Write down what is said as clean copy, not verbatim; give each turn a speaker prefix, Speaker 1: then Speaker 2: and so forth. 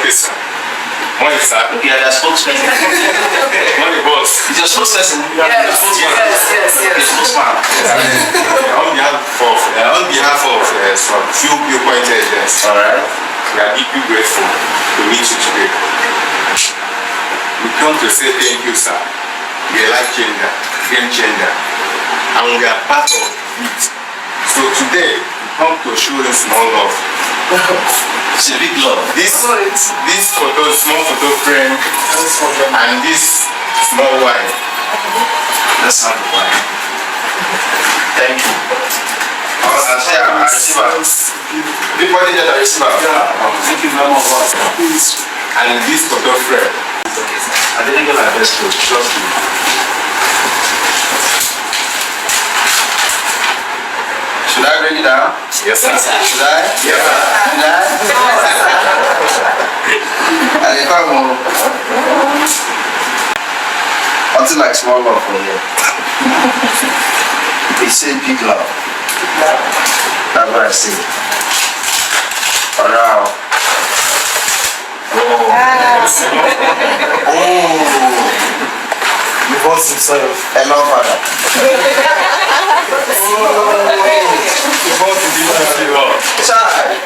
Speaker 1: Okay, sir. Morning, sir.
Speaker 2: Okay, I'm a spokesman.
Speaker 1: Morning, boss.
Speaker 2: It's your spokesperson.
Speaker 3: Yes.
Speaker 2: Your spokesman.
Speaker 1: On behalf of some few Billpoint Agents,
Speaker 2: All right.
Speaker 1: we are deeply grateful to meet you today. We come to say thank you, sir. You're a life changer, game changer, and we are part of it. So today, we come to show you small love.
Speaker 2: It's a big love.
Speaker 1: This photo, small photo frame, and this small wine.
Speaker 2: Let's have the wine. Thank you. I'll say I receive it.
Speaker 1: Billboard Agents are receiver.
Speaker 2: Thank you very much.
Speaker 1: And this photo frame.
Speaker 2: I didn't get my best to trust you. Should I bring it down?
Speaker 1: Yes, sir.
Speaker 2: Should I?
Speaker 1: Yes, sir.
Speaker 2: Should I? I think I'm more. Nothing like small love for you. They say big love. That's what I say. Oh no.
Speaker 4: The boss himself.
Speaker 2: Hello, father.
Speaker 1: The boss is doing well.
Speaker 2: Child.